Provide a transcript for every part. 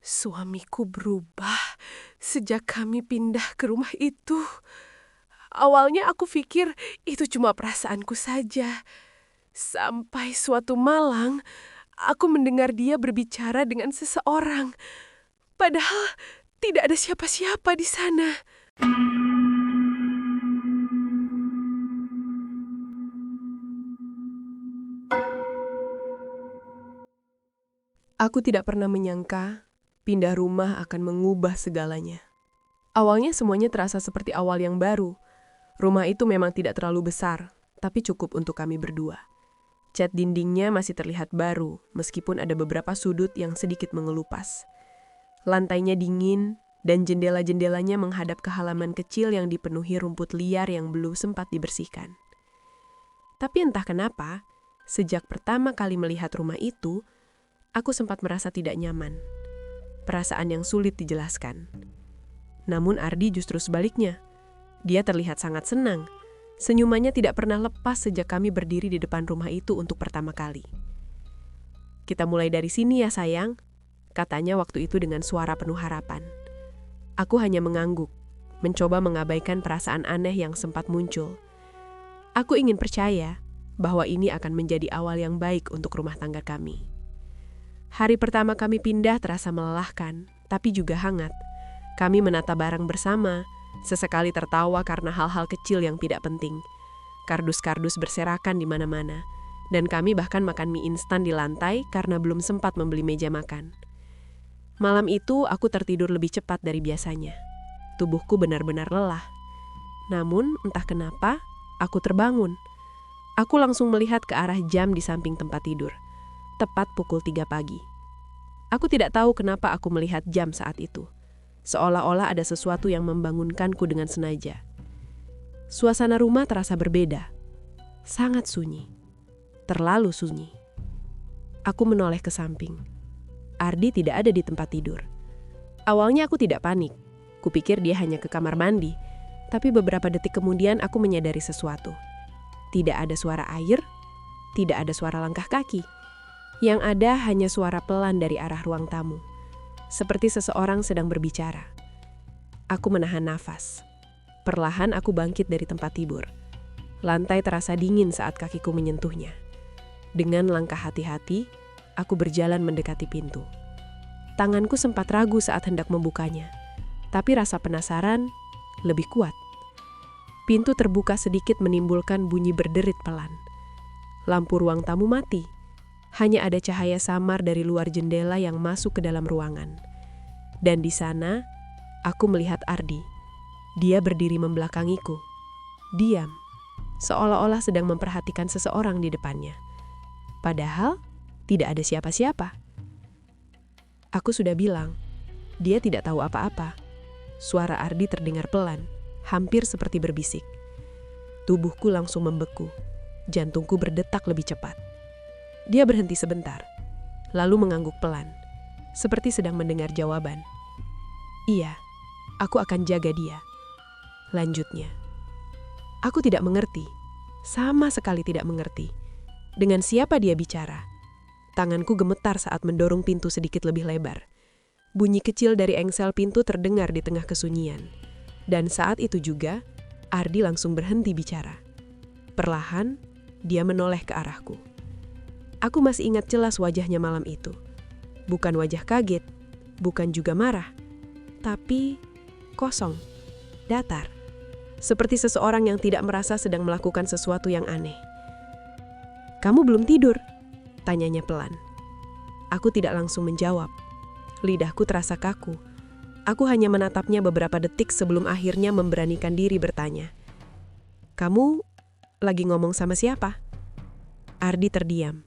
Suamiku berubah sejak kami pindah ke rumah itu. Awalnya aku pikir itu cuma perasaanku saja. Sampai suatu malam, aku mendengar dia berbicara dengan seseorang. Padahal tidak ada siapa-siapa di sana. Aku tidak pernah menyangka pindah rumah akan mengubah segalanya. Awalnya semuanya terasa seperti awal yang baru. Rumah itu memang tidak terlalu besar, tapi cukup untuk kami berdua. Cat dindingnya masih terlihat baru, meskipun ada beberapa sudut yang sedikit mengelupas. Lantainya dingin, dan jendela-jendelanya menghadap ke halaman kecil yang dipenuhi rumput liar yang belum sempat dibersihkan. Tapi entah kenapa, sejak pertama kali melihat rumah itu, aku sempat merasa tidak nyaman. Perasaan yang sulit dijelaskan. Namun Ardi justru sebaliknya. Dia terlihat sangat senang. Senyumannya tidak pernah lepas sejak kami berdiri di depan rumah itu untuk pertama kali. "Kita mulai dari sini ya sayang," katanya waktu itu dengan suara penuh harapan. Aku hanya mengangguk, mencoba mengabaikan perasaan aneh yang sempat muncul. Aku ingin percaya bahwa ini akan menjadi awal yang baik untuk rumah tangga kami. Hari pertama kami pindah terasa melelahkan, tapi juga hangat. Kami menata barang bersama, sesekali tertawa karena hal-hal kecil yang tidak penting. Kardus-kardus berserakan di mana-mana, dan kami bahkan makan mie instan di lantai karena belum sempat membeli meja makan. Malam itu aku tertidur lebih cepat dari biasanya. Tubuhku benar-benar lelah. Namun entah kenapa, aku terbangun. Aku langsung melihat ke arah jam di samping tempat tidur. Tepat pukul 3 pagi. Aku tidak tahu kenapa aku melihat jam saat itu. Seolah-olah ada sesuatu yang membangunkanku dengan sengaja. Suasana rumah terasa berbeda. Sangat sunyi. Terlalu sunyi. Aku menoleh ke samping. Ardi tidak ada di tempat tidur. Awalnya aku tidak panik. Kupikir dia hanya ke kamar mandi. Tapi beberapa detik kemudian aku menyadari sesuatu. Tidak ada suara air. Tidak ada suara langkah kaki. Yang ada hanya suara pelan dari arah ruang tamu. Seperti seseorang sedang berbicara. Aku menahan nafas. Perlahan aku bangkit dari tempat tidur. Lantai terasa dingin saat kakiku menyentuhnya. Dengan langkah hati-hati, aku berjalan mendekati pintu. Tanganku sempat ragu saat hendak membukanya. Tapi rasa penasaran lebih kuat. Pintu terbuka sedikit menimbulkan bunyi berderit pelan. Lampu ruang tamu mati. Hanya ada cahaya samar dari luar jendela yang masuk ke dalam ruangan. Dan di sana, aku melihat Ardi. Dia berdiri membelakangiku. Diam, seolah-olah sedang memperhatikan seseorang di depannya. Padahal, tidak ada siapa-siapa. Aku sudah bilang, dia tidak tahu apa-apa. Suara Ardi terdengar pelan, hampir seperti berbisik. Tubuhku langsung membeku. Jantungku berdetak lebih cepat. Dia berhenti sebentar, lalu mengangguk pelan, seperti sedang mendengar jawaban. "Iya, aku akan jaga dia." Lanjutnya. Aku tidak mengerti, sama sekali tidak mengerti. Dengan siapa dia bicara? Tanganku gemetar saat mendorong pintu sedikit lebih lebar. Bunyi kecil dari engsel pintu terdengar di tengah kesunyian. Dan saat itu juga, Ardi langsung berhenti bicara. Perlahan, dia menoleh ke arahku. Aku masih ingat jelas wajahnya malam itu. Bukan wajah kaget, bukan juga marah, tapi kosong, datar. Seperti seseorang yang tidak merasa sedang melakukan sesuatu yang aneh. "Kamu belum tidur?" tanyanya pelan. Aku tidak langsung menjawab. Lidahku terasa kaku. Aku hanya menatapnya beberapa detik sebelum akhirnya memberanikan diri bertanya. "Kamu lagi ngomong sama siapa?" Ardi terdiam.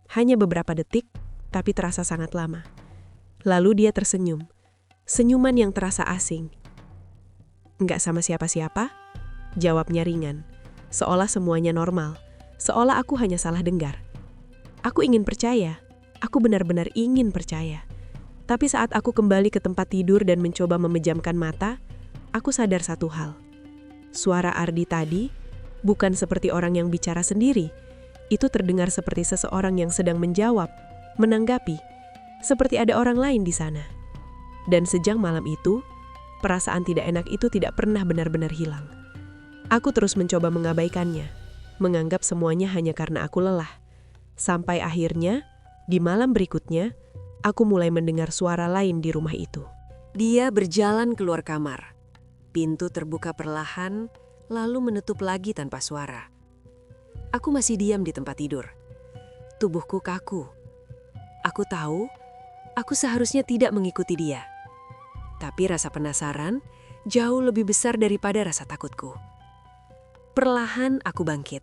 Hanya beberapa detik, tapi terasa sangat lama. Lalu dia tersenyum. Senyuman yang terasa asing. "Nggak sama siapa-siapa?" Jawabnya ringan. Seolah semuanya normal. Seolah aku hanya salah dengar. Aku ingin percaya. Aku benar-benar ingin percaya. Tapi saat aku kembali ke tempat tidur dan mencoba memejamkan mata, aku sadar satu hal. Suara Ardi tadi bukan seperti orang yang bicara sendiri. Itu terdengar seperti seseorang yang sedang menjawab, menanggapi, seperti ada orang lain di sana. Dan sejak malam itu, perasaan tidak enak itu tidak pernah benar-benar hilang. Aku terus mencoba mengabaikannya, menganggap semuanya hanya karena aku lelah. Sampai akhirnya, di malam berikutnya, aku mulai mendengar suara lain di rumah itu. Dia berjalan keluar kamar. Pintu terbuka perlahan, lalu menutup lagi tanpa suara. Aku masih diam di tempat tidur. Tubuhku kaku. Aku tahu, aku seharusnya tidak mengikuti dia. Tapi rasa penasaran jauh lebih besar daripada rasa takutku. Perlahan aku bangkit.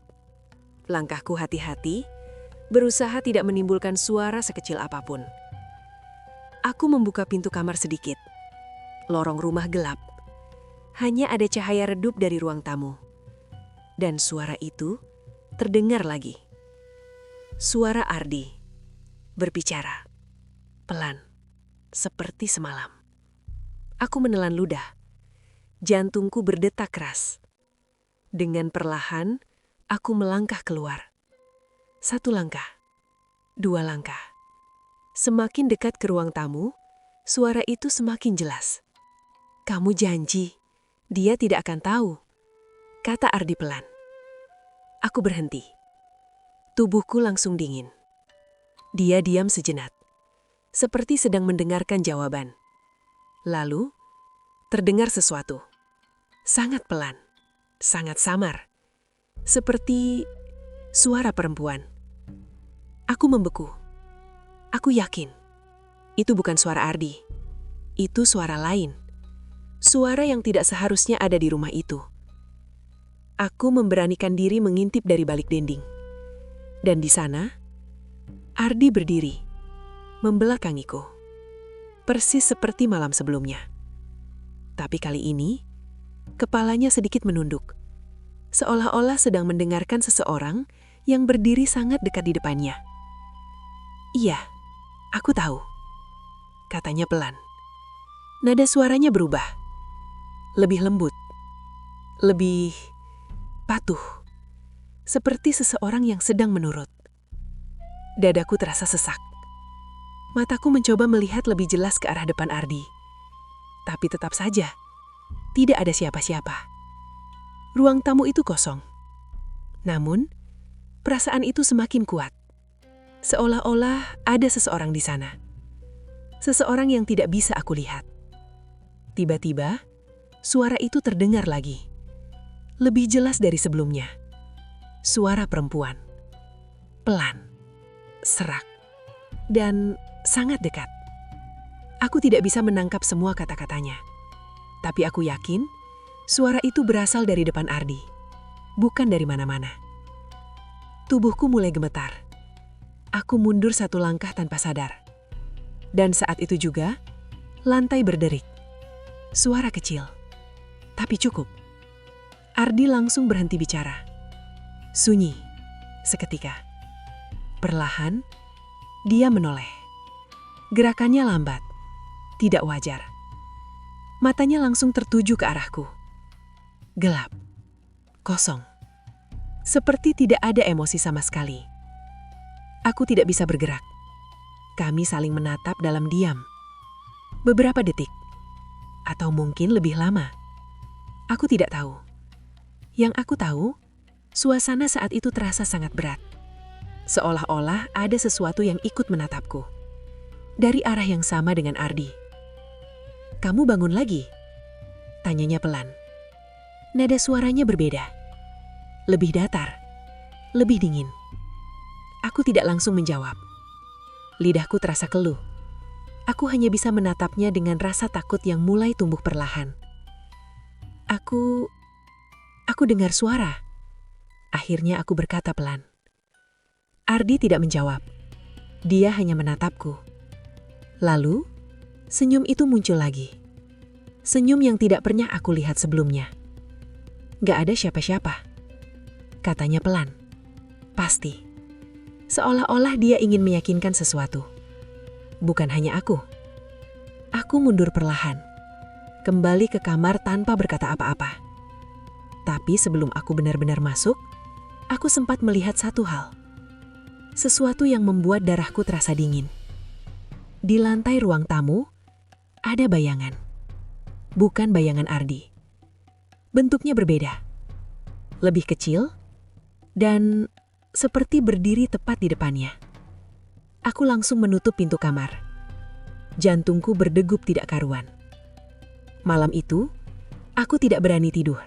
Langkahku hati-hati, berusaha tidak menimbulkan suara sekecil apapun. Aku membuka pintu kamar sedikit. Lorong rumah gelap. Hanya ada cahaya redup dari ruang tamu. Dan suara itu terdengar lagi. Suara Ardi berbicara, pelan, seperti semalam. Aku menelan ludah. Jantungku berdetak keras. Dengan perlahan, aku melangkah keluar. 1 langkah, 2 langkah. Semakin dekat ke ruang tamu, suara itu semakin jelas. "Kamu janji, dia tidak akan tahu," kata Ardi pelan. Aku berhenti. Tubuhku langsung dingin. Dia diam sejenak, seperti sedang mendengarkan jawaban. Lalu, terdengar sesuatu. Sangat pelan, sangat samar. Seperti suara perempuan. Aku membeku. Aku yakin, itu bukan suara Ardi. Itu suara lain. Suara yang tidak seharusnya ada di rumah itu. Aku memberanikan diri mengintip dari balik dinding. Dan di sana, Ardi berdiri, membelakangiku. Persis seperti malam sebelumnya. Tapi kali ini, kepalanya sedikit menunduk. Seolah-olah sedang mendengarkan seseorang yang berdiri sangat dekat di depannya. "Iya, aku tahu," katanya pelan. Nada suaranya berubah. Lebih lembut. Lebih patuh. Seperti seseorang yang sedang menurut. Dadaku terasa sesak. Mataku mencoba melihat lebih jelas ke arah depan Ardi. Tapi tetap saja, tidak ada siapa-siapa. Ruang tamu itu kosong. Namun, perasaan itu semakin kuat. Seolah-olah ada seseorang di sana. Seseorang yang tidak bisa aku lihat. Tiba-tiba, suara itu terdengar lagi. Lebih jelas dari sebelumnya. Suara perempuan. Pelan, serak, dan sangat dekat. Aku tidak bisa menangkap semua kata-katanya. Tapi aku yakin, suara itu berasal dari depan Ardi, bukan dari mana-mana. Tubuhku mulai gemetar. Aku mundur 1 langkah tanpa sadar. Dan saat itu juga, lantai berderik. Suara kecil, tapi cukup. Ardi langsung berhenti bicara. Sunyi, seketika. Perlahan, dia menoleh. Gerakannya lambat, tidak wajar. Matanya langsung tertuju ke arahku. Gelap, kosong. Seperti tidak ada emosi sama sekali. Aku tidak bisa bergerak. Kami saling menatap dalam diam. Beberapa detik. Atau mungkin lebih lama. Aku tidak tahu. Yang aku tahu, suasana saat itu terasa sangat berat. Seolah-olah ada sesuatu yang ikut menatapku. Dari arah yang sama dengan Ardi. "Kamu bangun lagi?" tanyanya pelan. Nada suaranya berbeda. Lebih datar, lebih dingin. Aku tidak langsung menjawab. Lidahku terasa keluh. Aku hanya bisa menatapnya dengan rasa takut yang mulai tumbuh perlahan. Aku dengar suara. Akhirnya aku berkata pelan. Ardi tidak menjawab. Dia hanya menatapku. Lalu, senyum itu muncul lagi. Senyum yang tidak pernah aku lihat sebelumnya. "Gak ada siapa-siapa," katanya pelan. Pasti. Seolah-olah dia ingin meyakinkan sesuatu. Bukan hanya aku. Aku mundur perlahan. Kembali ke kamar tanpa berkata apa-apa. Tapi sebelum aku benar-benar masuk, aku sempat melihat satu hal. Sesuatu yang membuat darahku terasa dingin. Di lantai ruang tamu, ada bayangan. Bukan bayangan Ardi. Bentuknya berbeda. Lebih kecil dan seperti berdiri tepat di depannya. Aku langsung menutup pintu kamar. Jantungku berdegup tidak karuan. Malam itu, aku tidak berani tidur.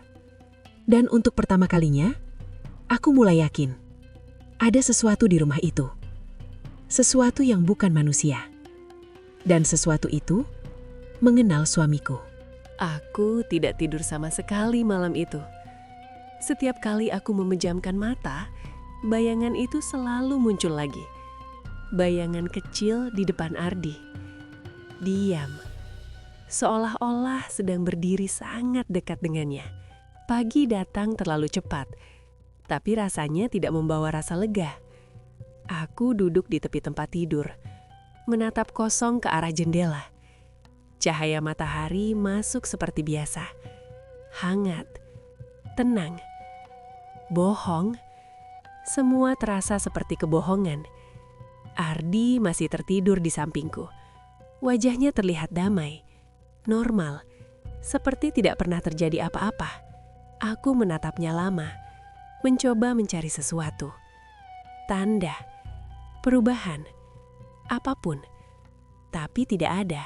Dan untuk pertama kalinya, aku mulai yakin ada sesuatu di rumah itu. Sesuatu yang bukan manusia. Dan sesuatu itu mengenal suamiku. Aku tidak tidur sama sekali malam itu. Setiap kali aku memejamkan mata, bayangan itu selalu muncul lagi. Bayangan kecil di depan Ardi. Diam. Seolah-olah sedang berdiri sangat dekat dengannya. Pagi datang terlalu cepat, tapi rasanya tidak membawa rasa lega. Aku duduk di tepi tempat tidur, menatap kosong ke arah jendela. Cahaya matahari masuk seperti biasa. Hangat, tenang, bohong. Semua terasa seperti kebohongan. Ardi masih tertidur di sampingku. Wajahnya terlihat damai, normal, seperti tidak pernah terjadi apa-apa. Aku menatapnya lama, mencoba mencari sesuatu. Tanda, perubahan, apapun. Tapi tidak ada.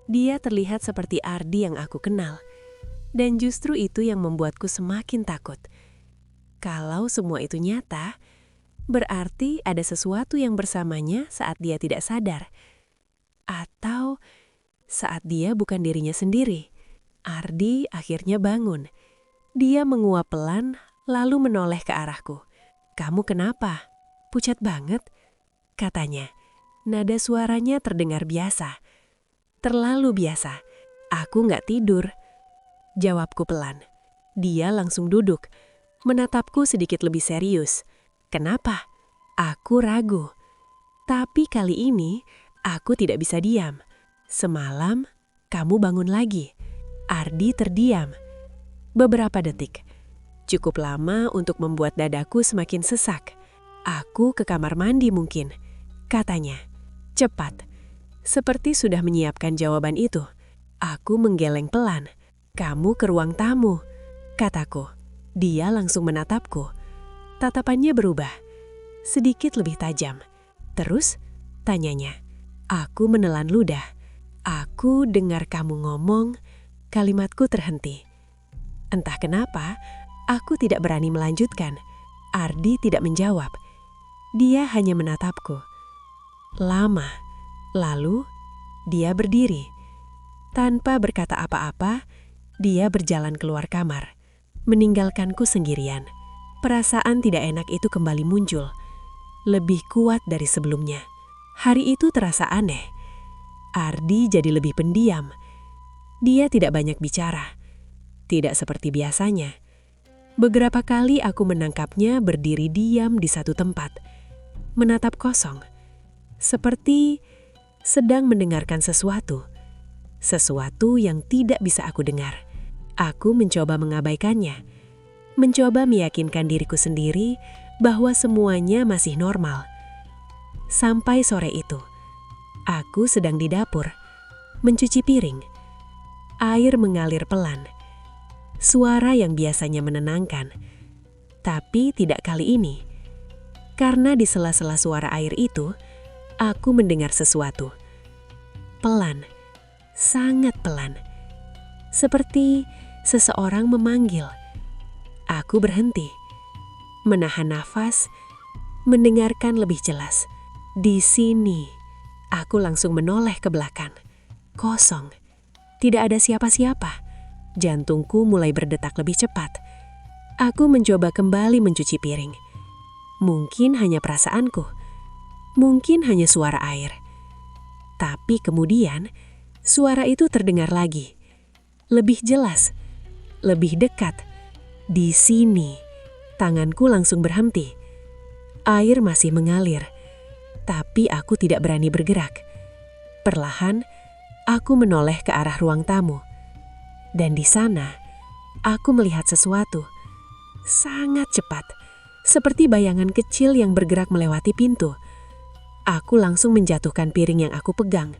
Dia terlihat seperti Ardi yang aku kenal. Dan justru itu yang membuatku semakin takut. Kalau semua itu nyata, berarti ada sesuatu yang bersamanya saat dia tidak sadar. Atau saat dia bukan dirinya sendiri. Ardi akhirnya bangun. Dia menguap pelan lalu menoleh ke arahku. "Kamu kenapa? Pucat banget," katanya. Nada suaranya terdengar biasa. Terlalu biasa. "Aku nggak tidur," jawabku pelan. Dia langsung duduk, menatapku sedikit lebih serius. "Kenapa?" Aku ragu. Tapi kali ini, aku tidak bisa diam. "Semalam, kamu bangun lagi." Ardi terdiam. Beberapa detik. Cukup lama untuk membuat dadaku semakin sesak. "Aku ke kamar mandi mungkin," katanya. Cepat. Seperti sudah menyiapkan jawaban itu. Aku menggeleng pelan. "Kamu ke ruang tamu," kataku. Dia langsung menatapku. Tatapannya berubah. Sedikit lebih tajam. "Terus?" tanyanya. Aku menelan ludah. "Aku dengar kamu ngomong." Kalimatku terhenti. Entah kenapa, aku tidak berani melanjutkan. Ardi tidak menjawab. Dia hanya menatapku. Lama. Lalu, dia berdiri. Tanpa berkata apa-apa, dia berjalan keluar kamar, meninggalkanku sendirian. Perasaan tidak enak itu kembali muncul. Lebih kuat dari sebelumnya. Hari itu terasa aneh. Ardi jadi lebih pendiam. Dia tidak banyak bicara. Tidak seperti biasanya. Beberapa kali aku menangkapnya berdiri diam di satu tempat. Menatap kosong. Seperti sedang mendengarkan sesuatu. Sesuatu yang tidak bisa aku dengar. Aku mencoba mengabaikannya. Mencoba meyakinkan diriku sendiri bahwa semuanya masih normal. Sampai sore itu, aku sedang di dapur, mencuci piring. Air mengalir pelan. Suara yang biasanya menenangkan. Tapi tidak kali ini. Karena di sela-sela suara air itu, aku mendengar sesuatu. Pelan, sangat pelan. Seperti seseorang memanggil. Aku berhenti. Menahan nafas, mendengarkan lebih jelas. Di sini, aku langsung menoleh ke belakang. Kosong. Tidak ada siapa-siapa. Jantungku mulai berdetak lebih cepat. Aku mencoba kembali mencuci piring. Mungkin hanya perasaanku. Mungkin hanya suara air. Tapi kemudian, suara itu terdengar lagi. Lebih jelas. Lebih dekat. Di sini. Tanganku langsung berhenti. Air masih mengalir. Tapi aku tidak berani bergerak. Perlahan, aku menoleh ke arah ruang tamu. Dan di sana, aku melihat sesuatu. Sangat cepat. Seperti bayangan kecil yang bergerak melewati pintu. Aku langsung menjatuhkan piring yang aku pegang.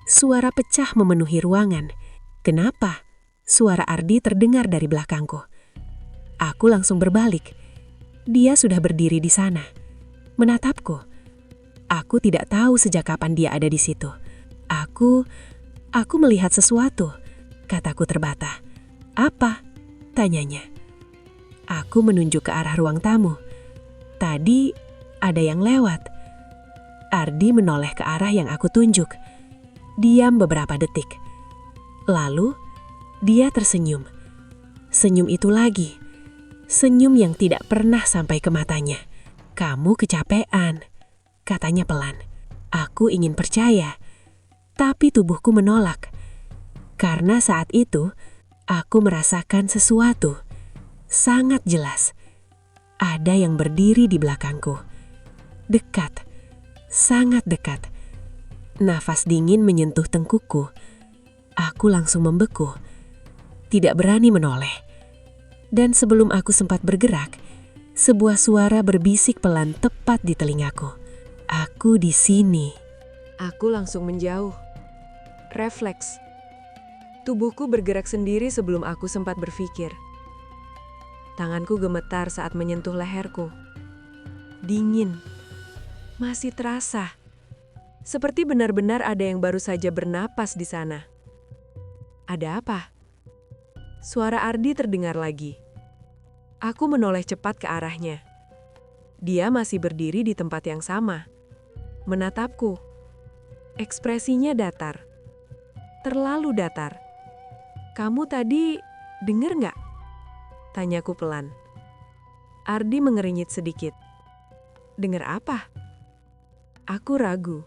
Suara pecah memenuhi ruangan. Kenapa? Suara Ardi terdengar dari belakangku. Aku langsung berbalik. Dia sudah berdiri di sana, menatapku. Aku tidak tahu sejak kapan dia ada di situ. Aku melihat sesuatu, kataku terbata. Apa? Tanyanya. Aku menunjuk ke arah ruang tamu. Tadi ada yang lewat. Ardi menoleh ke arah yang aku tunjuk. Diam beberapa detik. Lalu, dia tersenyum. Senyum itu lagi. Senyum yang tidak pernah sampai ke matanya. Kamu kecapean, katanya pelan. Aku ingin percaya, tapi tubuhku menolak. Karena saat itu, aku merasakan sesuatu. Sangat jelas. Ada yang berdiri di belakangku. Dekat. Sangat dekat. Nafas dingin menyentuh tengkukku. Aku langsung membeku. Tidak berani menoleh. Dan sebelum aku sempat bergerak, sebuah suara berbisik pelan tepat di telingaku. Aku di sini. Aku langsung menjauh. Refleks. Tubuhku bergerak sendiri sebelum aku sempat berpikir. Tanganku gemetar saat menyentuh leherku. Dingin. Masih terasa. Seperti benar-benar ada yang baru saja bernapas di sana. Ada apa? Suara Ardi terdengar lagi. Aku menoleh cepat ke arahnya. Dia masih berdiri di tempat yang sama. Menatapku. Ekspresinya datar. Terlalu datar. Kamu tadi dengar nggak? Tanyaku pelan. Ardi mengeringit sedikit. Dengar apa? Aku ragu.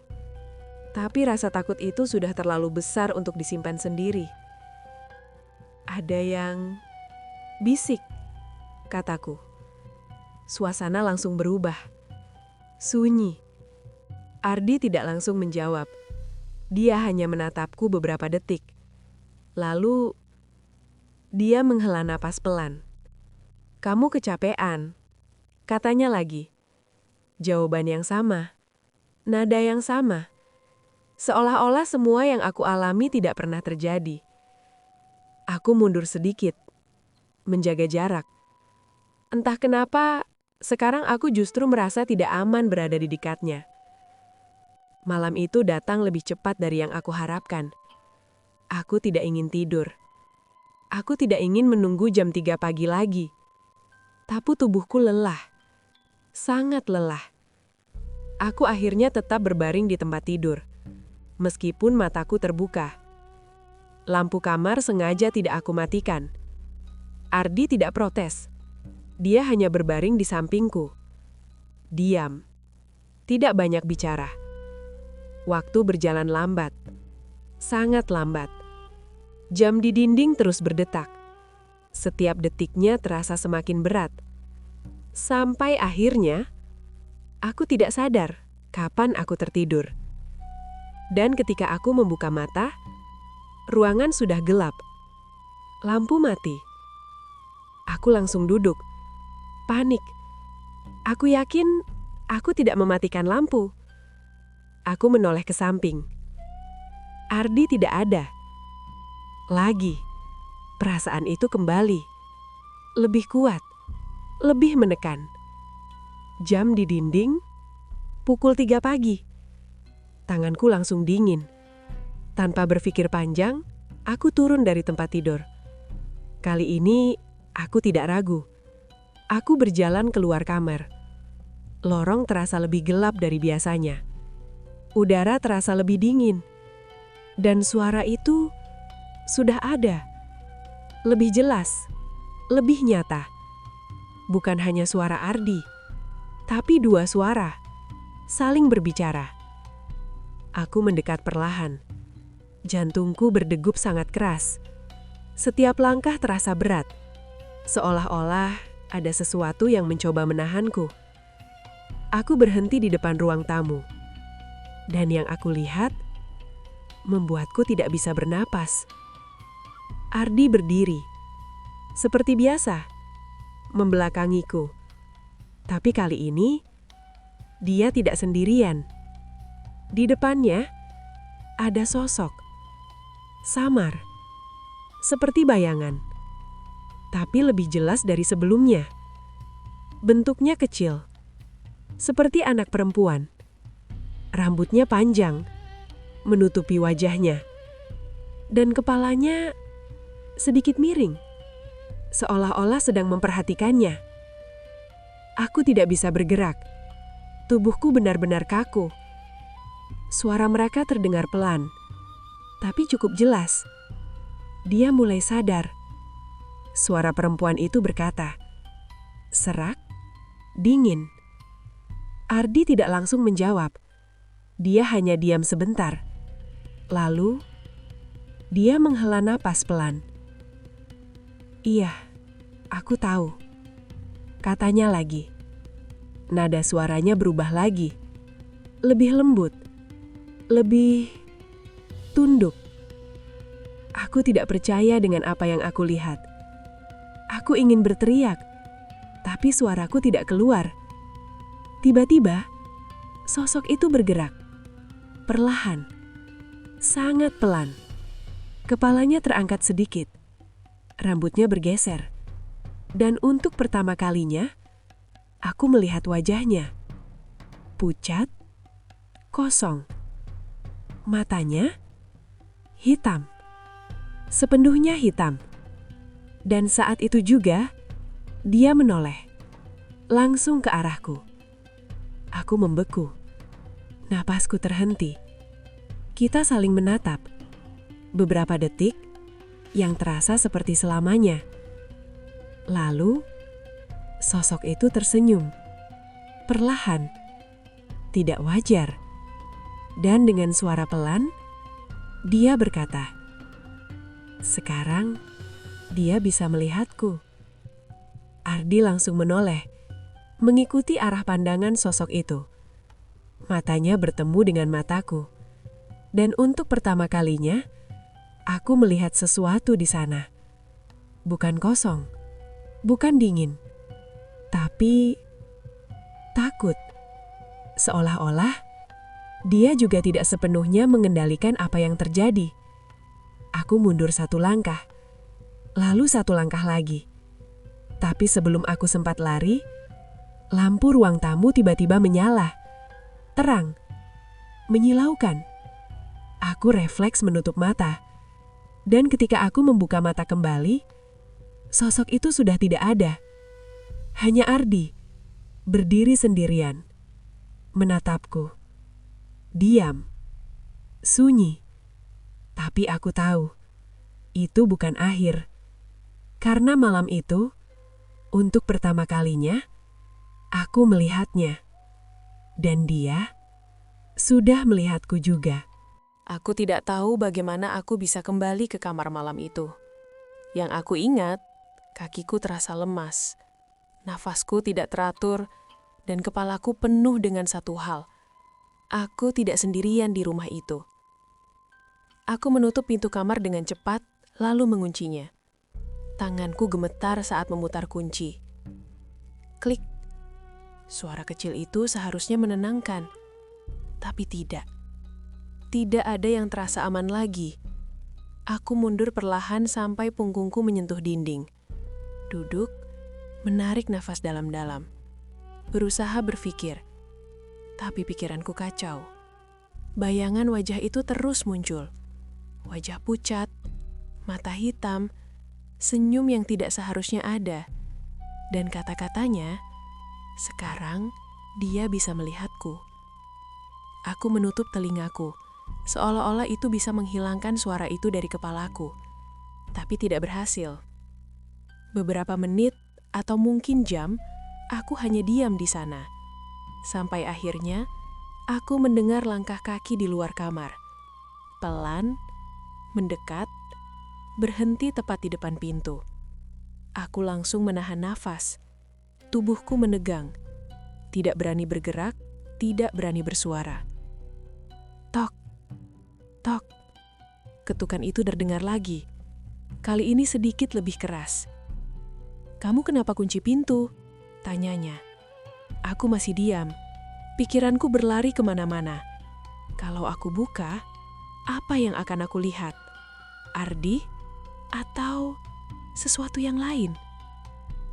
Tapi rasa takut itu sudah terlalu besar untuk disimpan sendiri. Ada yang bisik, kataku. Suasana langsung berubah. Sunyi. Ardi tidak langsung menjawab. Dia hanya menatapku beberapa detik. Lalu, dia menghela napas pelan. Kamu kecapean, katanya lagi. Jawaban yang sama. Nada yang sama. Seolah-olah semua yang aku alami tidak pernah terjadi. Aku mundur sedikit, menjaga jarak. Entah kenapa, sekarang aku justru merasa tidak aman berada di dekatnya. Malam itu datang lebih cepat dari yang aku harapkan. Aku tidak ingin tidur. Aku tidak ingin menunggu jam 3 pagi lagi. Tapi tubuhku lelah. Sangat lelah. Aku akhirnya tetap berbaring di tempat tidur. Meskipun mataku terbuka. Lampu kamar sengaja tidak aku matikan. Ardi tidak protes. Dia hanya berbaring di sampingku. Diam. Tidak banyak bicara. Waktu berjalan lambat. Sangat lambat. Jam di dinding terus berdetak. Setiap detiknya terasa semakin berat. Sampai akhirnya, aku tidak sadar kapan aku tertidur. Dan ketika aku membuka mata, ruangan sudah gelap. Lampu mati. Aku langsung duduk. Panik. Aku yakin aku tidak mematikan lampu. Aku menoleh ke samping. Ardi tidak ada. Lagi. Perasaan itu kembali. Lebih kuat. Lebih menekan. Jam di dinding. Pukul 3 pagi. Tanganku langsung dingin. Tanpa berpikir panjang, aku turun dari tempat tidur. Kali ini, aku tidak ragu. Aku berjalan keluar kamar. Lorong terasa lebih gelap dari biasanya. Udara terasa lebih dingin. Dan suara itu sudah ada. Lebih jelas, lebih nyata. Bukan hanya suara Ardi, tapi dua suara, saling berbicara. Aku mendekat perlahan. Jantungku berdegup sangat keras. Setiap langkah terasa berat. Seolah-olah ada sesuatu yang mencoba menahanku. Aku berhenti di depan ruang tamu. Dan yang aku lihat, membuatku tidak bisa bernapas. Ardi berdiri. Seperti biasa, membelakangiku. Tapi kali ini, dia tidak sendirian. Di depannya, ada sosok. Samar, seperti bayangan, tapi lebih jelas dari sebelumnya. Bentuknya kecil, seperti anak perempuan. Rambutnya panjang, menutupi wajahnya. Dan kepalanya sedikit miring, seolah-olah sedang memperhatikannya. Aku tidak bisa bergerak. Tubuhku benar-benar kaku. Suara mereka terdengar pelan, tapi cukup jelas. Dia mulai sadar. Suara perempuan itu berkata, "Serak, dingin." Ardi tidak langsung menjawab. Dia hanya diam sebentar. Lalu, dia menghela napas pelan. "Iya, aku tahu," katanya lagi. Nada suaranya berubah lagi. Lebih lembut. Lebih tunduk. Aku tidak percaya dengan apa yang aku lihat. Aku ingin berteriak, tapi suaraku tidak keluar. Tiba-tiba, sosok itu bergerak. Perlahan. Sangat pelan. Kepalanya terangkat sedikit. Rambutnya bergeser. Dan untuk pertama kalinya, aku melihat wajahnya. Pucat, kosong. Matanya hitam. Sepenuhnya hitam. Dan saat itu juga, dia menoleh. Langsung ke arahku. Aku membeku. Napasku terhenti. Kita saling menatap. Beberapa detik, yang terasa seperti selamanya. Lalu, sosok itu tersenyum. Perlahan. Tidak wajar. Dan dengan suara pelan, dia berkata, "Sekarang, dia bisa melihatku." Ardi langsung menoleh, mengikuti arah pandangan sosok itu. Matanya bertemu dengan mataku. Dan untuk pertama kalinya, aku melihat sesuatu di sana. Bukan kosong, bukan dingin, tapi takut. Seolah-olah dia juga tidak sepenuhnya mengendalikan apa yang terjadi. Aku mundur satu langkah, lalu satu langkah lagi. Tapi sebelum aku sempat lari, lampu ruang tamu tiba-tiba menyala. Terang, menyilaukan. Aku refleks menutup mata. Dan ketika aku membuka mata kembali, sosok itu sudah tidak ada. Hanya Ardi, berdiri sendirian, menatapku. Diam, sunyi. Tapi aku tahu, itu bukan akhir. Karena malam itu, untuk pertama kalinya, aku melihatnya. Dan dia sudah melihatku juga. Aku tidak tahu bagaimana aku bisa kembali ke kamar malam itu. Yang aku ingat, kakiku terasa lemas, nafasku tidak teratur, dan kepalaku penuh dengan satu hal. Aku tidak sendirian di rumah itu. Aku menutup pintu kamar dengan cepat, lalu menguncinya. Tanganku gemetar saat memutar kunci. Klik. Suara kecil itu seharusnya menenangkan, tapi tidak. Tidak ada yang terasa aman lagi. Aku mundur perlahan sampai punggungku menyentuh dinding. Duduk, menarik nafas dalam-dalam. Berusaha berpikir, tapi pikiranku kacau. Bayangan wajah itu terus muncul. Wajah pucat, mata hitam, senyum yang tidak seharusnya ada. Dan kata-katanya, "Sekarang dia bisa melihatku." Aku menutup telingaku, seolah-olah itu bisa menghilangkan suara itu dari kepalaku. Tapi tidak berhasil. Beberapa menit atau mungkin jam, aku hanya diam di sana. Sampai akhirnya, aku mendengar langkah kaki di luar kamar. Pelan, mendekat, berhenti tepat di depan pintu. Aku langsung menahan nafas. Tubuhku menegang. Tidak berani bergerak, tidak berani bersuara. Tok, tok. Ketukan itu terdengar lagi. Kali ini sedikit lebih keras. "Kamu kenapa kunci pintu?" tanyanya. Aku masih diam. Pikiranku berlari kemana-mana. Kalau aku buka, apa yang akan aku lihat? Ardi? Atau sesuatu yang lain?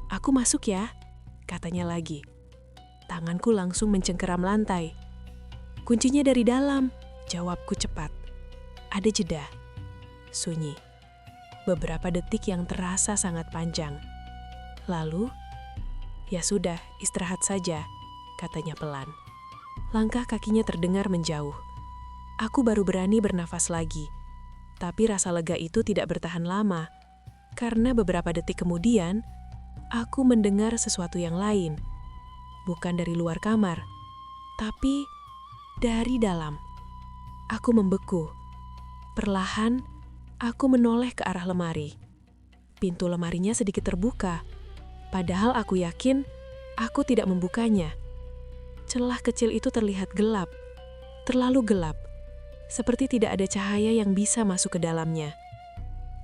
"Aku masuk ya," katanya lagi. Tanganku langsung mencengkeram lantai. "Kuncinya dari dalam," jawabku cepat. Ada jeda. Sunyi. Beberapa detik yang terasa sangat panjang. Lalu, "Ya sudah, istirahat saja," katanya pelan. Langkah kakinya terdengar menjauh. Aku baru berani bernafas lagi. Tapi rasa lega itu tidak bertahan lama. Karena beberapa detik kemudian, aku mendengar sesuatu yang lain. Bukan dari luar kamar, tapi dari dalam. Aku membeku. Perlahan, aku menoleh ke arah lemari. Pintu lemarinya sedikit terbuka. Padahal aku yakin aku tidak membukanya. Celah kecil itu terlihat gelap. Terlalu gelap. Seperti tidak ada cahaya yang bisa masuk ke dalamnya.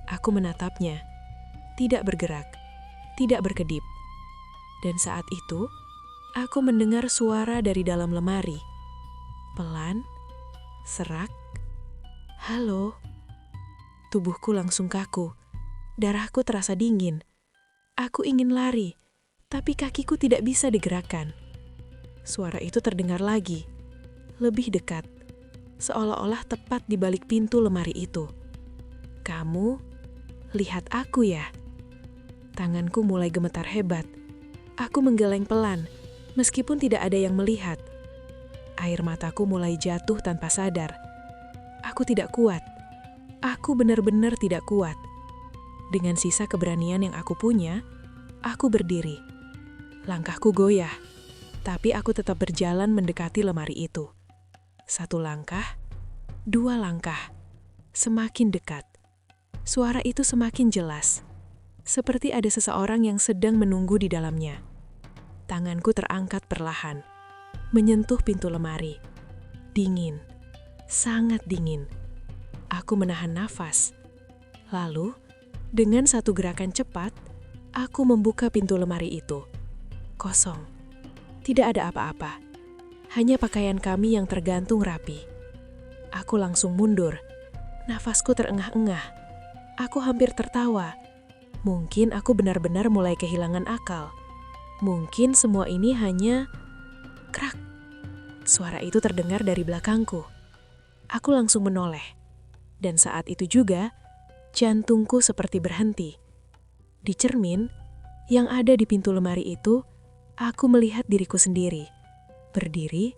Aku menatapnya. Tidak bergerak. Tidak berkedip. Dan saat itu, aku mendengar suara dari dalam lemari. Pelan, serak. "Halo." Tubuhku langsung kaku. Darahku terasa dingin. Aku ingin lari, tapi kakiku tidak bisa digerakkan. Suara itu terdengar lagi. Lebih dekat. Seolah-olah tepat di balik pintu lemari itu. "Kamu lihat aku ya?" Tanganku mulai gemetar hebat. Aku menggeleng pelan, meskipun tidak ada yang melihat. Air mataku mulai jatuh tanpa sadar. Aku tidak kuat. Aku benar-benar tidak kuat. Dengan sisa keberanian yang aku punya, aku berdiri. Langkahku goyah, tapi aku tetap berjalan mendekati lemari itu. 1 langkah, 2 langkah, semakin dekat. Suara itu semakin jelas, seperti ada seseorang yang sedang menunggu di dalamnya. Tanganku terangkat perlahan, menyentuh pintu lemari. Dingin, sangat dingin. Aku menahan nafas. Lalu, dengan satu gerakan cepat, aku membuka pintu lemari itu. Kosong. Tidak ada apa-apa. Hanya pakaian kami yang tergantung rapi. Aku langsung mundur. Nafasku terengah-engah. Aku hampir tertawa. Mungkin aku benar-benar mulai kehilangan akal. Mungkin semua ini hanya krak. Suara itu terdengar dari belakangku. Aku langsung menoleh. Dan saat itu juga, jantungku seperti berhenti. Di cermin yang ada di pintu lemari itu, aku melihat diriku sendiri. Berdiri,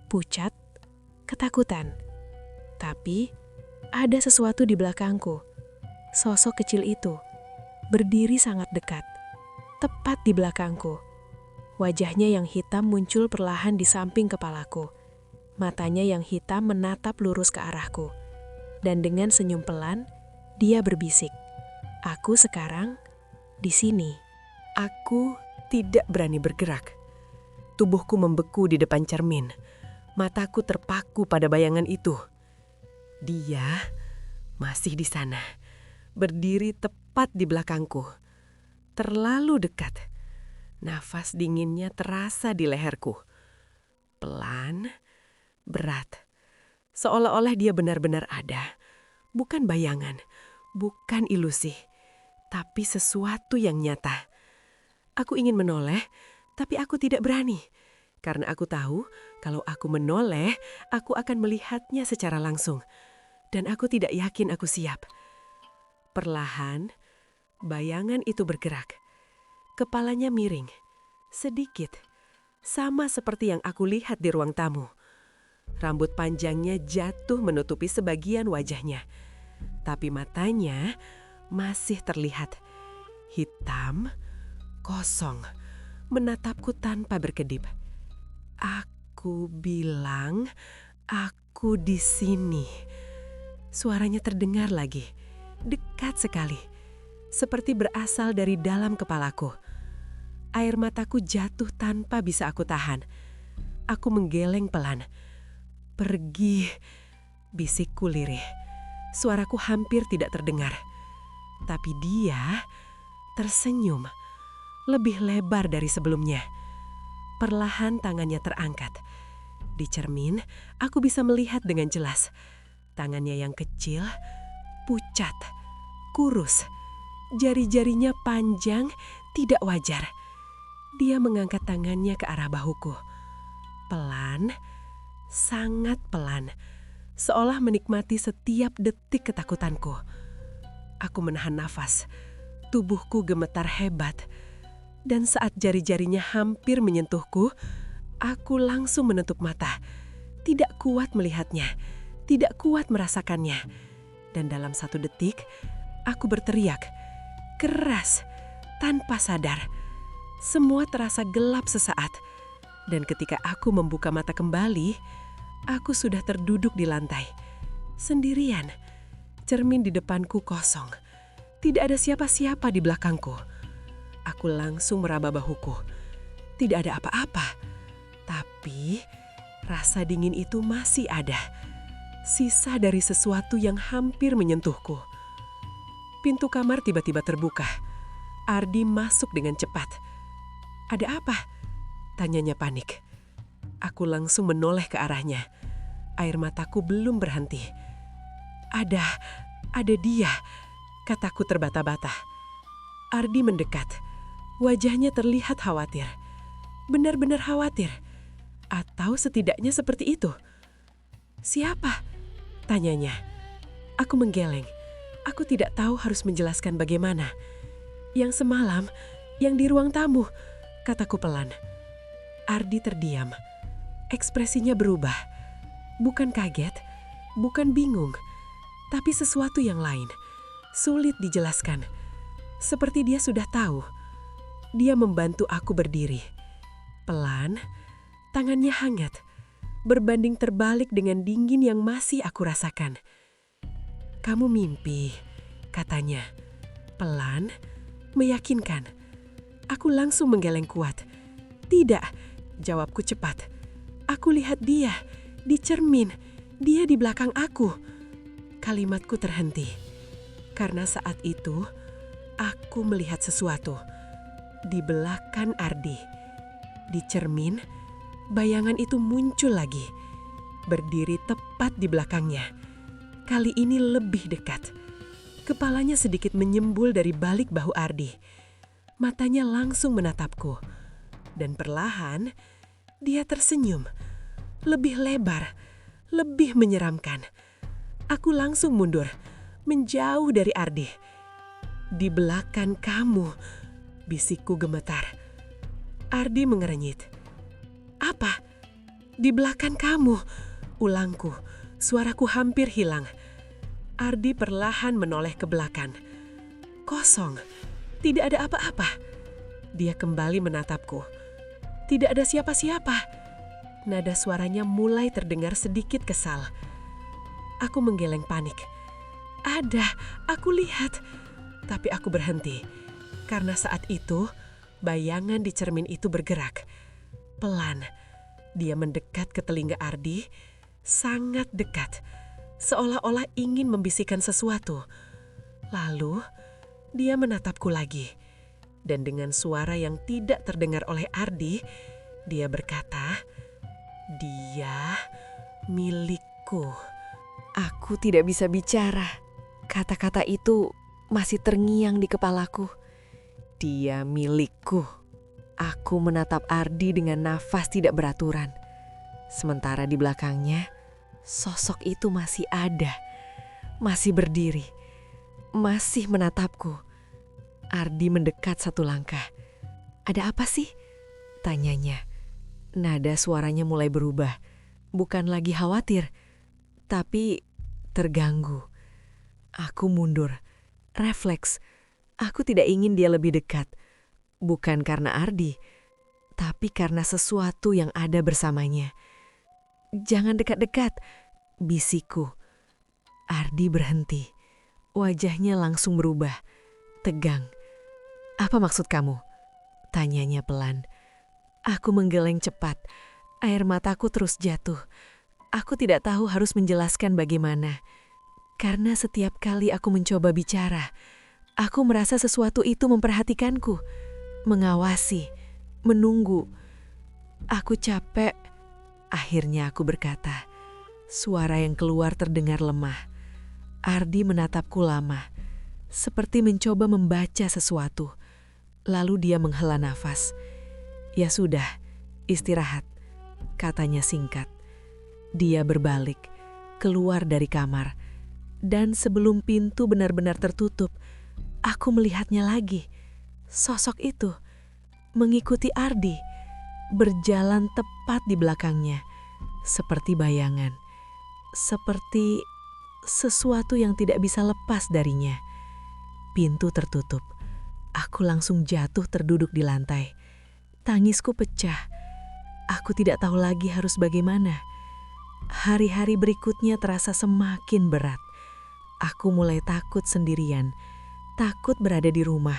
pucat, ketakutan. Tapi, ada sesuatu di belakangku. Sosok kecil itu, berdiri sangat dekat. Tepat di belakangku. Wajahnya yang hitam muncul perlahan di samping kepalaku. Matanya yang hitam menatap lurus ke arahku. Dan dengan senyum pelan, dia berbisik, "Aku sekarang di sini." Aku tidak berani bergerak. Tubuhku membeku di depan cermin. Mataku terpaku pada bayangan itu. Dia masih di sana, berdiri tepat di belakangku. Terlalu dekat. Nafas dinginnya terasa di leherku. Pelan, berat. Seolah-olah dia benar-benar ada. Bukan bayangan, bukan ilusi, tapi sesuatu yang nyata. Aku ingin menoleh, tapi aku tidak berani. Karena aku tahu, kalau aku menoleh, aku akan melihatnya secara langsung. Dan aku tidak yakin aku siap. Perlahan, bayangan itu bergerak. Kepalanya miring, sedikit. Sama seperti yang aku lihat di ruang tamu. Rambut panjangnya jatuh menutupi sebagian wajahnya. Tapi matanya masih terlihat. Hitam, kosong, menatapku tanpa berkedip. "Aku bilang, aku di sini." Suaranya terdengar lagi, dekat sekali, seperti berasal dari dalam kepalaku. Air mataku jatuh tanpa bisa aku tahan. Aku menggeleng pelan. "Pergi," bisikku lirih. Suaraku hampir tidak terdengar. Tapi dia tersenyum, lebih lebar dari sebelumnya. Perlahan tangannya terangkat. Di cermin, aku bisa melihat dengan jelas. Tangannya yang kecil, pucat, kurus. Jari-jarinya panjang, tidak wajar. Dia mengangkat tangannya ke arah bahuku. Pelan, sangat pelan. Seolah menikmati setiap detik ketakutanku. Aku menahan nafas. Tubuhku gemetar hebat. Dan saat jari-jarinya hampir menyentuhku, aku langsung menutup mata. Tidak kuat melihatnya, tidak kuat merasakannya. Dan dalam 1 detik, aku berteriak. Keras, tanpa sadar. Semua terasa gelap sesaat. Dan ketika aku membuka mata kembali, aku sudah terduduk di lantai. Sendirian, cermin di depanku kosong. Tidak ada siapa-siapa di belakangku. Aku langsung meraba bahuku. Tidak ada apa-apa. Tapi rasa dingin itu masih ada. Sisa dari sesuatu yang hampir menyentuhku. Pintu kamar tiba-tiba terbuka. Ardi masuk dengan cepat. "Ada apa?" tanyanya panik. Aku langsung menoleh ke arahnya. Air mataku belum berhenti. Ada dia, kataku terbata-bata. Ardi mendekat. Wajahnya terlihat khawatir. Benar-benar khawatir. Atau setidaknya seperti itu. "Siapa?" tanyanya. Aku menggeleng. Aku tidak tahu harus menjelaskan bagaimana. "Yang semalam, yang di ruang tamu," kataku pelan. Ardi terdiam. Ekspresinya berubah. Bukan kaget, bukan bingung, tapi sesuatu yang lain. Sulit dijelaskan. Seperti dia sudah tahu. Dia membantu aku berdiri. Pelan, tangannya hangat, berbanding terbalik dengan dingin yang masih aku rasakan. "Kamu mimpi," katanya. Pelan, meyakinkan. Aku langsung menggeleng kuat. "Tidak," jawabku cepat. "Aku lihat dia, di cermin, dia di belakang aku." Kalimatku terhenti. Karena saat itu, aku melihat sesuatu. Di belakang Ardi. Di cermin, bayangan itu muncul lagi. Berdiri tepat di belakangnya. Kali ini lebih dekat. Kepalanya sedikit menyembul dari balik bahu Ardi. Matanya langsung menatapku. Dan perlahan, dia tersenyum. Lebih lebar, lebih menyeramkan. Aku langsung mundur, menjauh dari Ardi. "Di belakang kamu," bisikku gemetar. Ardi mengerenyit. "Apa?" "Di belakang kamu," ulangku. Suaraku hampir hilang. Ardi perlahan menoleh ke belakang. Kosong. Tidak ada apa-apa. Dia kembali menatapku. "Tidak ada siapa-siapa." Nada suaranya mulai terdengar sedikit kesal. Aku menggeleng panik. "Ada, aku lihat." Tapi aku berhenti. Karena saat itu, bayangan di cermin itu bergerak. Pelan, dia mendekat ke telinga Ardi, sangat dekat. Seolah-olah ingin membisikkan sesuatu. Lalu, dia menatapku lagi. Dan dengan suara yang tidak terdengar oleh Ardi, dia berkata, "Dia milikku." Aku tidak bisa bicara. Kata-kata itu masih terngiang di kepalaku. Dia milikku. Aku menatap Ardi dengan nafas tidak beraturan. Sementara di belakangnya, sosok itu masih ada. Masih berdiri. Masih menatapku. Ardi mendekat 1 langkah. "Ada apa sih?" tanyanya. Nada suaranya mulai berubah. Bukan lagi khawatir, tapi terganggu. Aku mundur. Refleks. Aku tidak ingin dia lebih dekat. Bukan karena Ardi, tapi karena sesuatu yang ada bersamanya. "Jangan dekat-dekat," bisikku. Ardi berhenti. Wajahnya langsung berubah. Tegang. "Apa maksud kamu?" tanyanya pelan. Aku menggeleng cepat. Air mataku terus jatuh. Aku tidak tahu harus menjelaskan bagaimana. Karena setiap kali aku mencoba bicara, aku merasa sesuatu itu memperhatikanku, mengawasi, menunggu. Aku capek. Akhirnya aku berkata. Suara yang keluar terdengar lemah. Ardi menatapku lama. seperti mencoba membaca sesuatu. Lalu dia menghela nafas. "Ya sudah, istirahat," katanya singkat. Dia berbalik, keluar dari kamar. Dan sebelum pintu benar-benar tertutup, aku melihatnya lagi. Sosok itu mengikuti Ardi, berjalan tepat di belakangnya, seperti bayangan, seperti sesuatu yang tidak bisa lepas darinya. Pintu tertutup. Aku langsung jatuh terduduk di lantai. Tangisku pecah. Aku tidak tahu lagi harus bagaimana. Hari-hari berikutnya terasa semakin berat. Aku mulai takut sendirian, takut berada di rumah,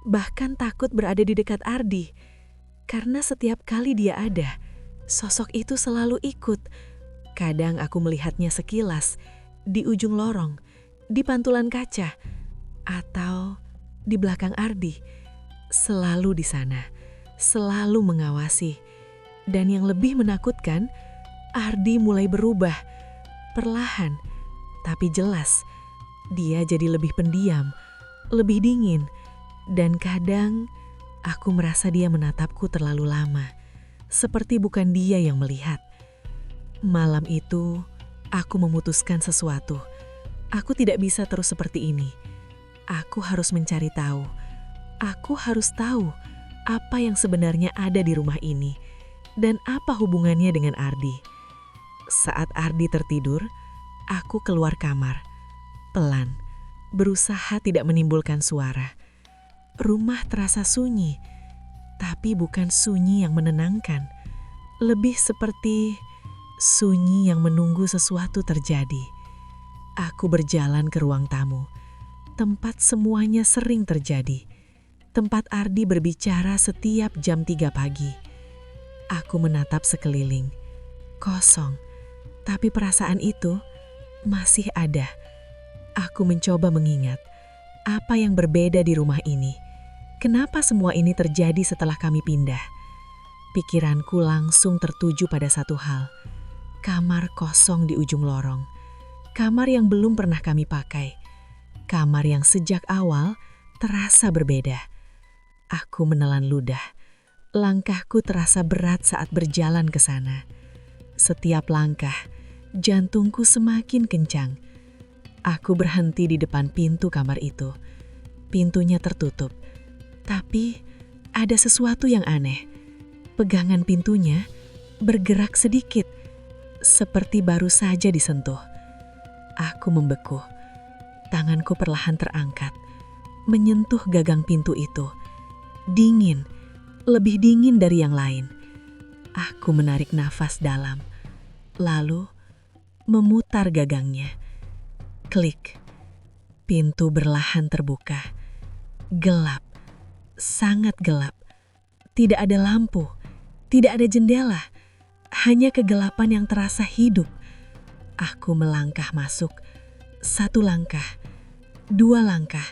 bahkan takut berada di dekat Ardi. Karena setiap kali dia ada, sosok itu selalu ikut. Kadang aku melihatnya sekilas, di ujung lorong, di pantulan kaca, atau di belakang Ardi. Selalu di sana, selalu mengawasi. Dan yang lebih menakutkan, Ardi mulai berubah, perlahan, tapi jelas. Dia jadi lebih pendiam, lebih dingin, dan kadang aku merasa dia menatapku terlalu lama, seperti bukan dia yang melihat. Malam itu, aku memutuskan sesuatu. Aku tidak bisa terus seperti ini. Aku harus mencari tahu. Aku harus tahu apa yang sebenarnya ada di rumah ini, dan apa hubungannya dengan Ardi. Saat Ardi tertidur, aku keluar kamar. Pelan, berusaha tidak menimbulkan suara. Rumah terasa sunyi, tapi bukan sunyi yang menenangkan. Lebih seperti sunyi yang menunggu sesuatu terjadi. Aku berjalan ke ruang tamu, tempat semuanya sering terjadi. Tempat Ardi berbicara setiap jam 3 pagi. Aku menatap sekeliling, kosong, tapi perasaan itu masih ada. Aku mencoba mengingat apa yang berbeda di rumah ini. Kenapa semua ini terjadi setelah kami pindah? Pikiranku langsung tertuju pada satu hal. Kamar kosong di ujung lorong. Kamar yang belum pernah kami pakai. Kamar yang sejak awal terasa berbeda. Aku menelan ludah. Langkahku terasa berat saat berjalan ke sana. Setiap langkah, jantungku semakin kencang. Aku berhenti di depan pintu kamar itu. Pintunya tertutup, tapi ada sesuatu yang aneh. Pegangan pintunya bergerak sedikit, seperti baru saja disentuh. Aku membeku. Tanganku perlahan terangkat, menyentuh gagang pintu itu. Dingin, lebih dingin dari yang lain. Aku menarik nafas dalam, lalu memutar gagangnya. Klik, pintu berlahan terbuka. Gelap, sangat gelap. Tidak ada lampu, tidak ada jendela, hanya kegelapan yang terasa hidup. Aku melangkah masuk. 1 langkah, 2 langkah.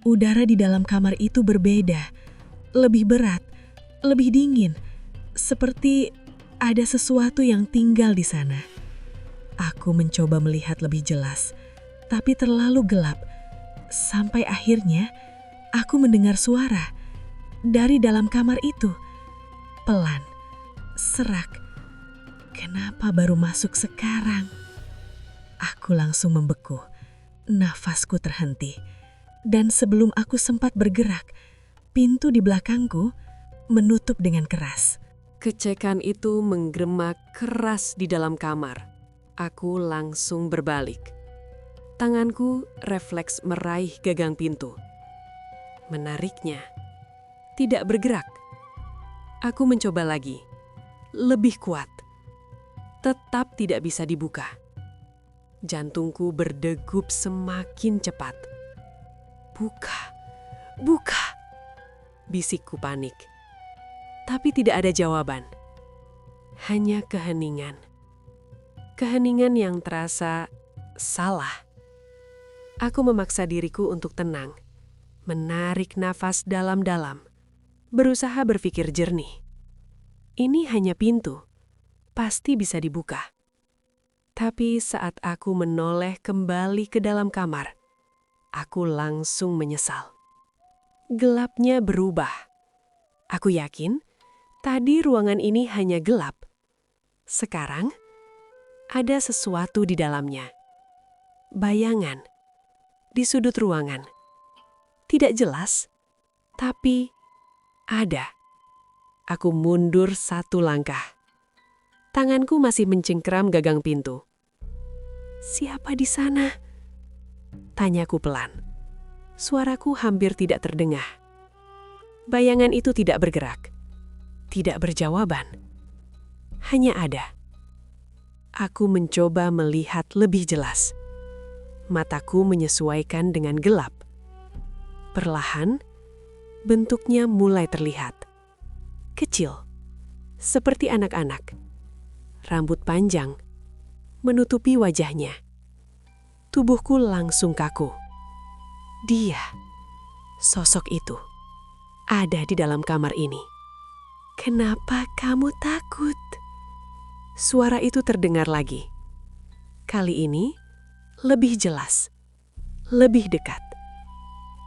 Udara di dalam kamar itu berbeda, lebih berat, lebih dingin, seperti ada sesuatu yang tinggal di sana. Aku mencoba melihat lebih jelas, tapi terlalu gelap. Sampai akhirnya aku mendengar suara dari dalam kamar itu. Pelan, serak. Kenapa baru masuk sekarang? Aku langsung membeku. Nafasku terhenti. Dan sebelum aku sempat bergerak, pintu di belakangku menutup dengan keras. Kecekan itu menggema keras di dalam kamar. Aku langsung berbalik. Tanganku refleks meraih gagang pintu. Menariknya, tidak bergerak. Aku mencoba lagi, lebih kuat. Tetap tidak bisa dibuka. Jantungku berdegup semakin cepat. Buka, buka, bisikku panik. Tapi tidak ada jawaban. Hanya keheningan. Keheningan yang terasa salah. Aku memaksa diriku untuk tenang, menarik nafas dalam-dalam, berusaha berpikir jernih. Ini hanya pintu, pasti bisa dibuka. Tapi saat aku menoleh kembali ke dalam kamar, Aku langsung menyesal. Gelapnya berubah. Aku yakin tadi ruangan ini hanya gelap. Sekarang ada sesuatu di dalamnya. Bayangan di sudut ruangan. Tidak jelas, tapi ada. Aku mundur 1 langkah. Tanganku masih mencengkeram gagang pintu. "Siapa di sana?" Tanyaku pelan. Suaraku hampir tidak terdengar. Bayangan itu tidak bergerak, tidak berjawaban. Hanya ada. Aku mencoba melihat lebih jelas. Mataku menyesuaikan dengan gelap. Perlahan, bentuknya mulai terlihat. Kecil, seperti anak-anak. Rambut panjang, menutupi wajahnya. Tubuhku langsung kaku. Dia, sosok itu, ada di dalam kamar ini. "Kenapa kamu takut?" Suara itu terdengar lagi. Kali ini lebih jelas, lebih dekat.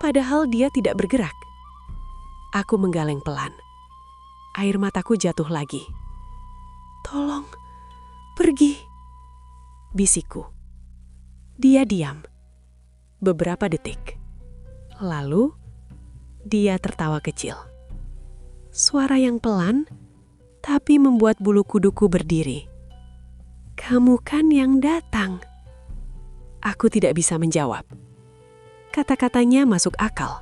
Padahal dia tidak bergerak. Aku menggaleng pelan. Air mataku jatuh lagi. "Tolong, pergi," bisikku. Dia diam. Beberapa detik. Lalu, dia tertawa kecil. Suara yang pelan, tapi membuat bulu kuduku berdiri. "Kamu kan yang datang." Aku tidak bisa menjawab. Kata-katanya masuk akal.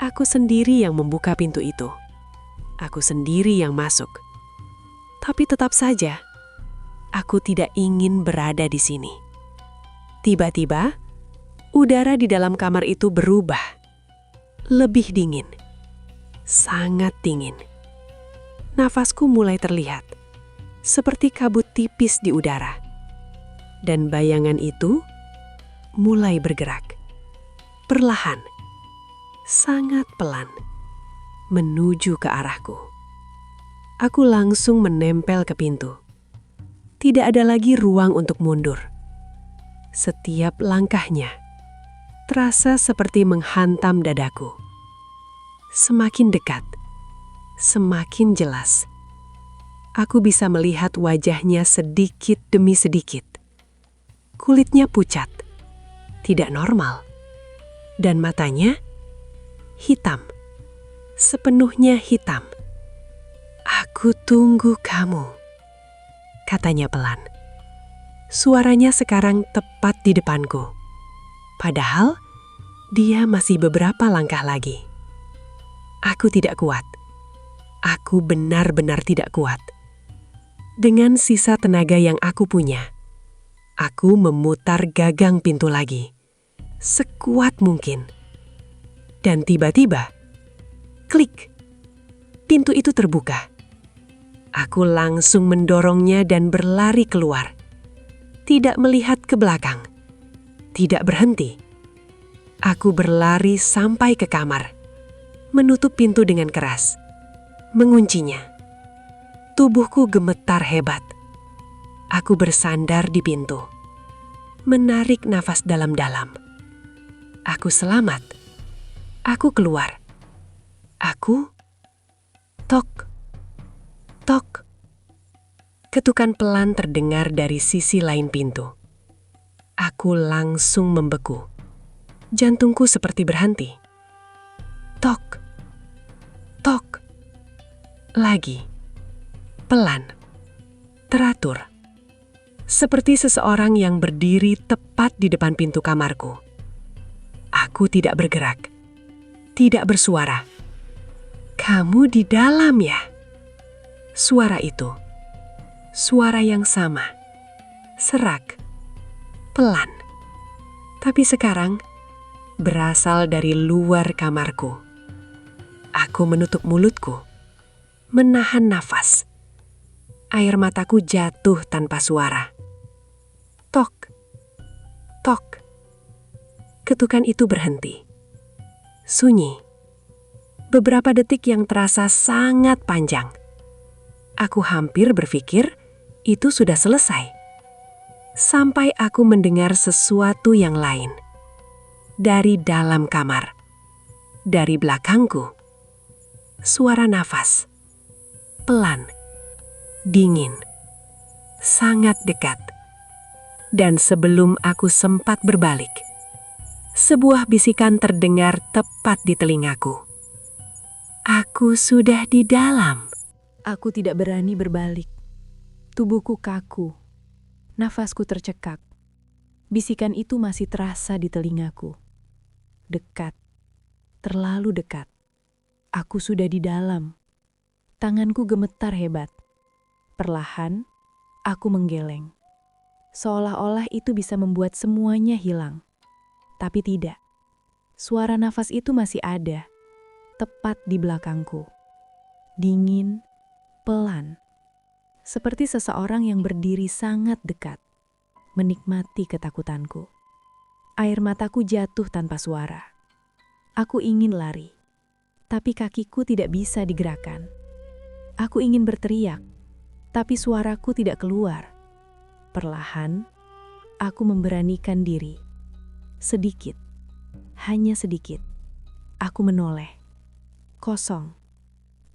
Aku sendiri yang membuka pintu itu. Aku sendiri yang masuk. Tapi tetap saja, aku tidak ingin berada di sini. Tiba-tiba, udara di dalam kamar itu berubah. Lebih dingin. Sangat dingin. Nafasku mulai terlihat. Seperti kabut tipis di udara. Dan bayangan itu mulai bergerak. Perlahan. Sangat pelan. Menuju ke arahku. Aku langsung menempel ke pintu. Tidak ada lagi ruang untuk mundur. Setiap langkahnya terasa seperti menghantam dadaku. Semakin dekat, semakin jelas. Aku bisa melihat wajahnya sedikit demi sedikit. Kulitnya pucat, tidak normal. Dan matanya hitam, sepenuhnya hitam. "Aku tunggu kamu," katanya pelan. Suaranya sekarang tepat di depanku. Padahal, dia masih beberapa langkah lagi. Aku tidak kuat. Aku benar-benar tidak kuat. Dengan sisa tenaga yang aku punya, aku memutar gagang pintu lagi. Sekuat mungkin. Dan tiba-tiba, klik. Pintu itu terbuka. Aku langsung mendorongnya dan berlari keluar. Tidak melihat ke belakang. Tidak berhenti. Aku berlari sampai ke kamar. Menutup pintu dengan keras. Menguncinya. Tubuhku gemetar hebat. Aku bersandar di pintu. Menarik nafas dalam-dalam. Aku selamat. Aku keluar. Aku tok, tok. Ketukan pelan terdengar dari sisi lain pintu. Aku langsung membeku. Jantungku seperti berhenti. Tok, tok. Lagi. Pelan. Teratur. Seperti seseorang yang berdiri tepat di depan pintu kamarku. Aku tidak bergerak. Tidak bersuara. "Kamu di dalam ya?" Suara itu. Suara yang sama. Serak. Pelan. Tapi sekarang berasal dari luar kamarku. Aku menutup mulutku. Menahan nafas. Air mataku jatuh tanpa suara. Tok. Tok. Ketukan itu berhenti. Sunyi. Beberapa detik yang terasa sangat panjang. Aku hampir berpikir itu sudah selesai. Sampai aku mendengar sesuatu yang lain. dari dalam kamar. Dari belakangku, suara nafas. Pelan, dingin, sangat dekat. Dan sebelum aku sempat berbalik, sebuah bisikan terdengar tepat di telingaku. Aku sudah di dalam. Aku tidak berani berbalik. Tubuhku kaku. Nafasku tercekak. Bisikan itu masih terasa di telingaku. Dekat. Terlalu dekat. Aku sudah di dalam. Tanganku gemetar hebat. Perlahan, aku menggeleng. Seolah-olah itu bisa membuat semuanya hilang. Tapi tidak. Suara nafas itu masih ada. Tepat di belakangku. Dingin, pelan. Seperti seseorang yang berdiri sangat dekat. Menikmati ketakutanku. Air mataku jatuh tanpa suara. Aku ingin lari. Tapi kakiku tidak bisa digerakkan. Aku ingin berteriak. Tapi suaraku tidak keluar. Perlahan, aku memberanikan diri. Sedikit. Hanya sedikit. Aku menoleh. Kosong.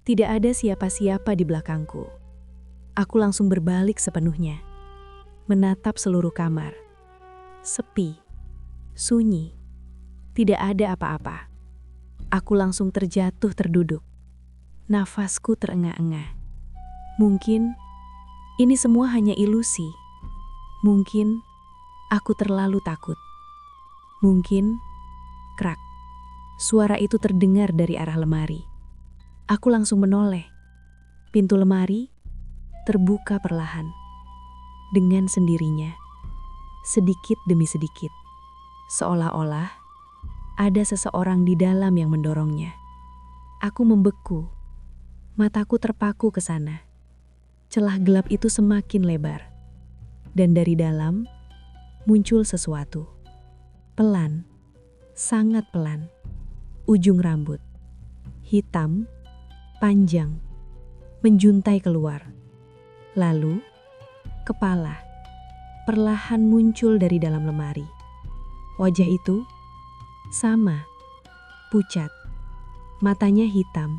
Tidak ada siapa-siapa di belakangku. Aku langsung berbalik sepenuhnya. Menatap seluruh kamar. Sepi. Sunyi. Tidak ada apa-apa. Aku langsung terjatuh terduduk. Nafasku terengah-engah. Mungkin ini semua hanya ilusi. Mungkin aku terlalu takut. Mungkin krak. Suara itu terdengar dari arah lemari. Aku langsung menoleh. Pintu lemari terbuka perlahan. Dengan sendirinya. Sedikit demi sedikit. Seolah-olah ada seseorang di dalam yang mendorongnya. Aku membeku. Mataku terpaku ke sana. Celah gelap itu semakin lebar. Dan dari dalam muncul sesuatu. Pelan. Sangat pelan. Ujung rambut. Hitam. Panjang. Menjuntai keluar. Lalu, kepala. Perlahan muncul dari dalam lemari. Wajah itu sama. Pucat. Matanya hitam.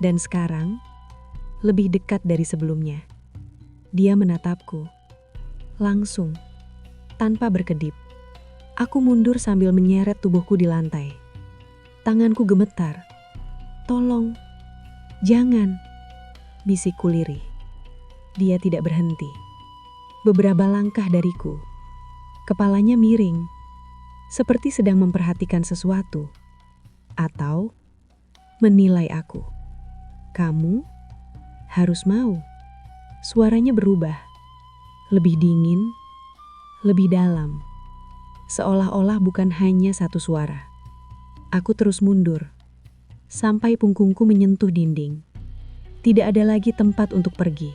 Dan sekarang, lebih dekat dari sebelumnya. Dia menatapku. Langsung. Tanpa berkedip. Aku mundur sambil menyeret tubuhku di lantai. Tanganku gemetar. Tolong. Jangan. Bisikku lirih. Dia tidak berhenti. Beberapa langkah dariku. Kepalanya miring. Seperti sedang memperhatikan sesuatu. Atau menilai aku. Kamu harus mau. Suaranya berubah. Lebih dingin. Lebih dalam. Seolah-olah bukan hanya satu suara. Aku terus mundur. Sampai punggungku menyentuh dinding. Tidak ada lagi tempat untuk pergi.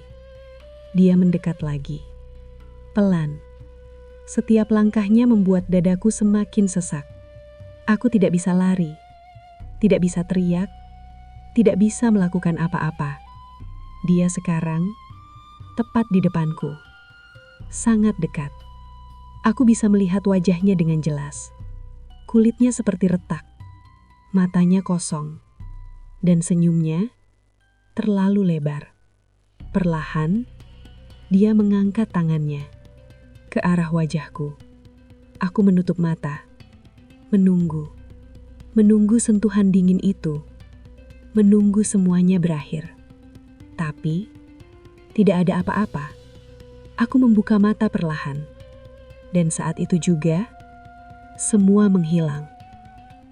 Dia mendekat lagi. Pelan. Setiap langkahnya membuat dadaku semakin sesak. Aku tidak bisa lari. Tidak bisa teriak. Tidak bisa melakukan apa-apa. Dia sekarang tepat di depanku. Sangat dekat. Aku bisa melihat wajahnya dengan jelas. Kulitnya seperti retak. Matanya kosong. Dan senyumnya terlalu lebar. Perlahan, dia mengangkat tangannya ke arah wajahku. Aku menutup mata. Menunggu. Menunggu sentuhan dingin itu. Menunggu semuanya berakhir. Tapi, tidak ada apa-apa. Aku membuka mata perlahan. Dan saat itu juga, semua menghilang.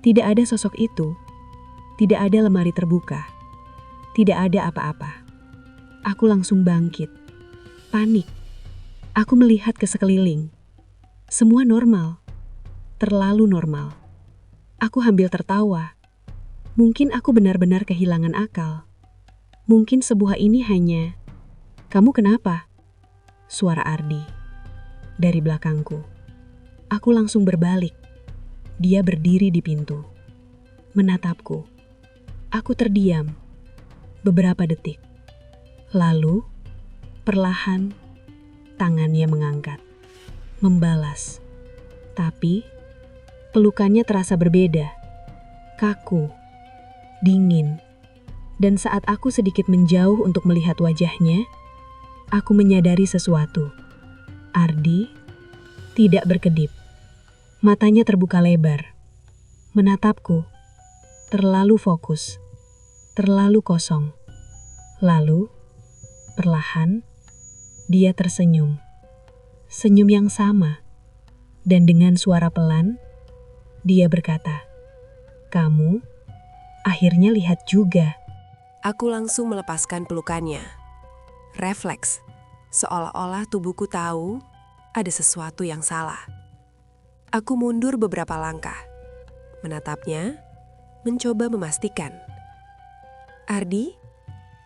Tidak ada sosok itu. Tidak ada lemari terbuka. Tidak ada apa-apa. Aku langsung bangkit. Panik. Aku melihat ke sekeliling. Semua normal. Terlalu normal. Aku hampir tertawa. Mungkin aku benar-benar kehilangan akal. Mungkin sebuah ini hanya, "Kamu kenapa?" Suara Ardi. Dari belakangku. Aku langsung berbalik. Dia berdiri di pintu. Menatapku. Aku terdiam. Beberapa detik. Lalu, perlahan, tangannya mengangkat. Membalas. Tapi, Pelukannya terasa berbeda, kaku, dingin. Dan saat aku sedikit menjauh untuk melihat wajahnya, aku menyadari sesuatu. Ardi tidak berkedip. Matanya terbuka lebar, menatapku, terlalu fokus, terlalu kosong. Lalu, perlahan, dia tersenyum. Senyum yang sama. Dan dengan suara pelan, dia berkata, "Kamu akhirnya lihat juga." Aku langsung melepaskan pelukannya. Refleks, seolah-olah tubuhku tahu ada sesuatu yang salah. Aku mundur beberapa langkah, menatapnya, mencoba memastikan. "Ardi?"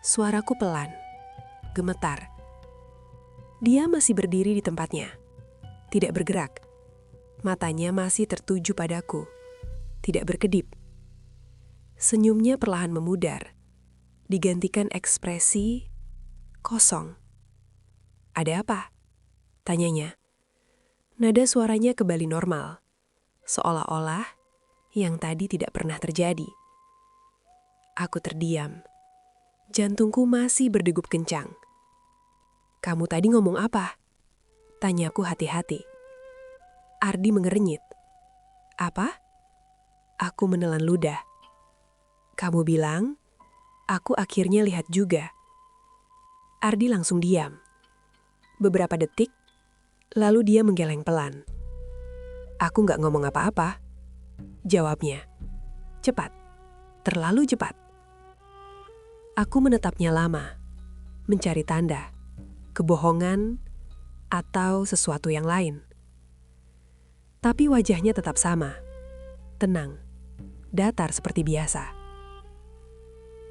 Suaraku pelan, gemetar. Dia masih berdiri di tempatnya, tidak bergerak. Matanya masih tertuju padaku, tidak berkedip. Senyumnya perlahan memudar, digantikan ekspresi kosong. "Ada apa?" tanyanya. Nada suaranya kembali normal, seolah-olah yang tadi tidak pernah terjadi. Aku terdiam. Jantungku masih berdegup kencang. "Kamu tadi ngomong apa?" tanyaku hati-hati. Ardi mengernyit. "Apa?" Aku menelan ludah. "Kamu bilang, aku akhirnya lihat juga." Ardi langsung diam. Beberapa detik, lalu dia menggeleng pelan. "Aku nggak ngomong apa-apa," jawabnya. Cepat, terlalu cepat. Aku menetapnya lama, mencari tanda, kebohongan, atau sesuatu yang lain. Tapi wajahnya tetap sama, tenang, datar seperti biasa.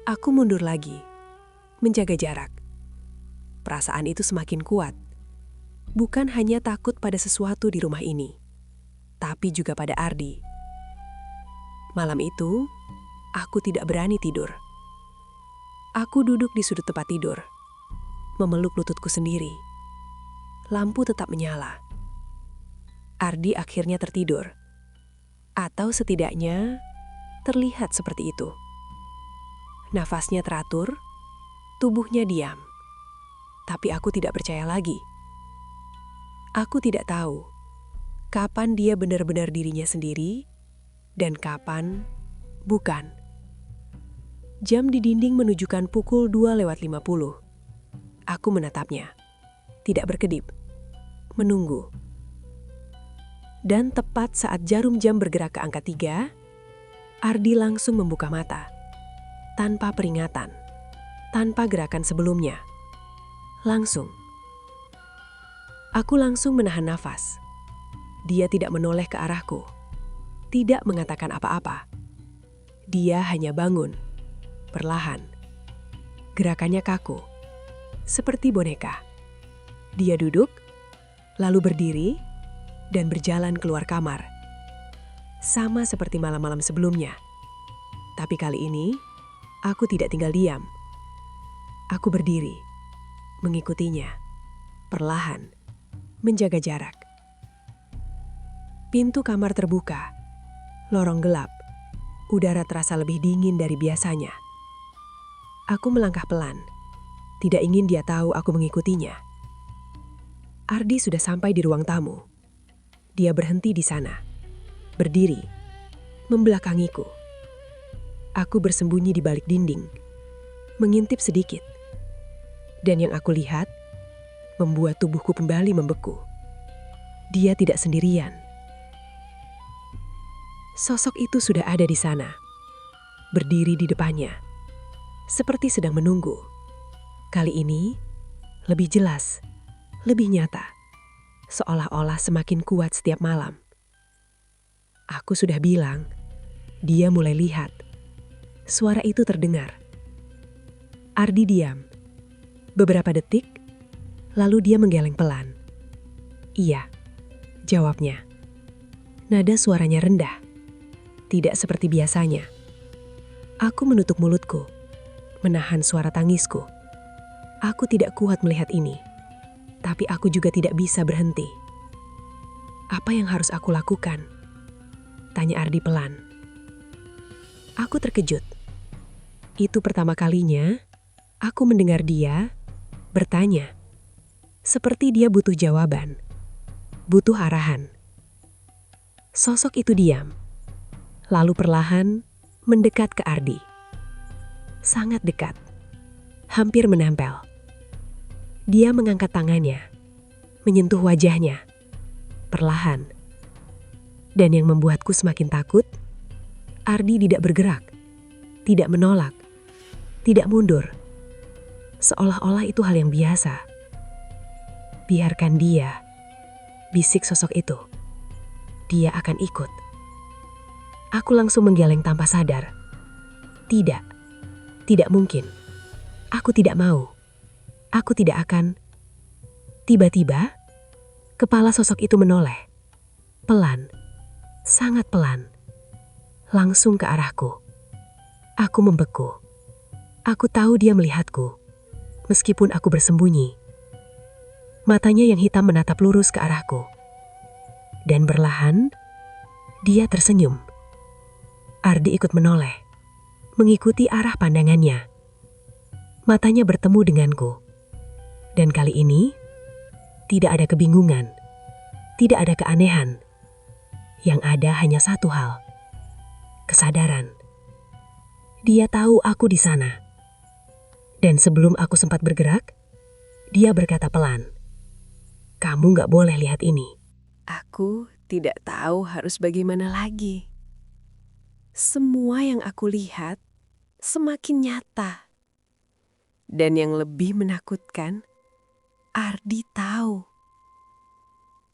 Aku mundur lagi, menjaga jarak. Perasaan itu semakin kuat. Bukan hanya takut pada sesuatu di rumah ini, tapi juga pada Ardi. Malam itu, aku tidak berani tidur. Aku duduk di sudut tempat tidur, memeluk lututku sendiri. Lampu tetap menyala. Ardi akhirnya tertidur. Atau setidaknya, terlihat seperti itu. Nafasnya teratur, tubuhnya diam. Tapi aku tidak percaya lagi. Aku tidak tahu kapan dia benar-benar dirinya sendiri dan kapan bukan. Jam di dinding menunjukkan pukul 2:50. Aku menatapnya, tidak berkedip, menunggu. Dan tepat saat jarum jam bergerak ke angka 3, Ardi langsung membuka mata. Tanpa peringatan, tanpa gerakan sebelumnya. Langsung. Aku langsung menahan nafas. Dia tidak menoleh ke arahku. Tidak mengatakan apa-apa. Dia hanya bangun, perlahan. Gerakannya kaku, seperti boneka. Dia duduk, lalu berdiri, dan berjalan keluar kamar. Sama seperti malam-malam sebelumnya. Tapi kali ini, aku tidak tinggal diam. Aku berdiri, mengikutinya, perlahan, menjaga jarak. Pintu kamar terbuka, lorong gelap, udara terasa lebih dingin dari biasanya. Aku melangkah pelan, tidak ingin dia tahu aku mengikutinya. Ardi sudah sampai di ruang tamu. Dia berhenti di sana, berdiri, membelakangiku. Aku bersembunyi di balik dinding, mengintip sedikit. Dan yang aku lihat, membuat tubuhku kembali membeku. Dia tidak sendirian. Sosok itu sudah ada di sana, berdiri di depannya, seperti sedang menunggu. Kali ini, lebih jelas, lebih nyata, seolah-olah semakin kuat setiap malam. Aku sudah bilang, dia mulai lihat. Suara itu terdengar. Ardi diam. Beberapa detik, lalu dia menggeleng pelan. "Iya," jawabnya. Nada suaranya rendah. Tidak seperti biasanya. Aku menutup mulutku, menahan suara tangisku. Aku tidak kuat melihat ini, tapi aku juga tidak bisa berhenti. Apa yang harus aku lakukan? Tanya Ardi pelan. Aku terkejut. Itu pertama kalinya aku mendengar dia bertanya. Seperti dia butuh jawaban, butuh arahan. Sosok itu diam, lalu perlahan mendekat ke Ardi. Sangat dekat, hampir menempel. Dia mengangkat tangannya, menyentuh wajahnya, perlahan. Dan yang membuatku semakin takut, Ardi tidak bergerak, tidak menolak, tidak mundur. Seolah-olah itu hal yang biasa. Biarkan dia, bisik sosok itu. Dia akan ikut. Aku langsung menggeleng tanpa sadar. Tidak, tidak mungkin. Aku tidak mau. Aku tidak akan. Tiba-tiba, kepala sosok itu menoleh. Pelan, sangat pelan. Langsung ke arahku. Aku membeku. Aku tahu dia melihatku, meskipun aku bersembunyi. Matanya yang hitam menatap lurus ke arahku. Dan perlahan, dia tersenyum. Ardi ikut menoleh, mengikuti arah pandangannya. Matanya bertemu denganku. Dan kali ini, tidak ada kebingungan, tidak ada keanehan. Yang ada hanya satu hal, kesadaran. Dia tahu aku di sana. Dan sebelum aku sempat bergerak, dia berkata pelan, "Kamu gak boleh lihat ini." Aku tidak tahu harus bagaimana lagi. Semua yang aku lihat semakin nyata. Dan yang lebih menakutkan, Ardi tahu.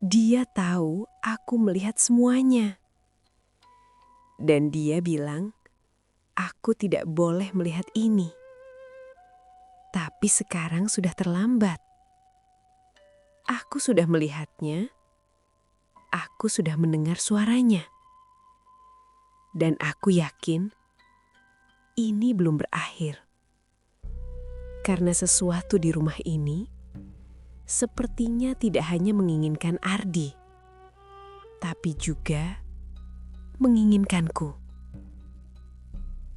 Dia tahu aku melihat semuanya. Dan dia bilang, aku tidak boleh melihat ini. Tapi sekarang sudah terlambat. Aku sudah melihatnya. Aku sudah mendengar suaranya. Dan aku yakin ini belum berakhir. Karena sesuatu di rumah ini sepertinya tidak hanya menginginkan Ardi, tapi juga menginginkanku.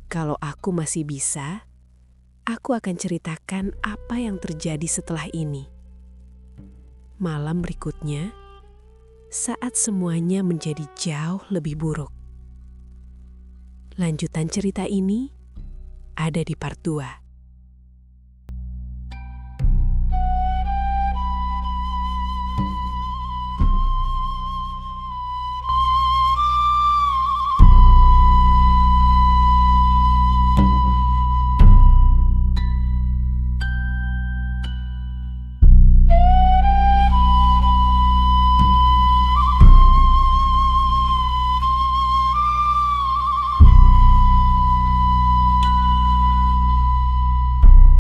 Kalau aku masih bisa, aku akan ceritakan apa yang terjadi setelah ini. Malam berikutnya, saat semuanya menjadi jauh lebih buruk. Lanjutan cerita ini ada di part 2.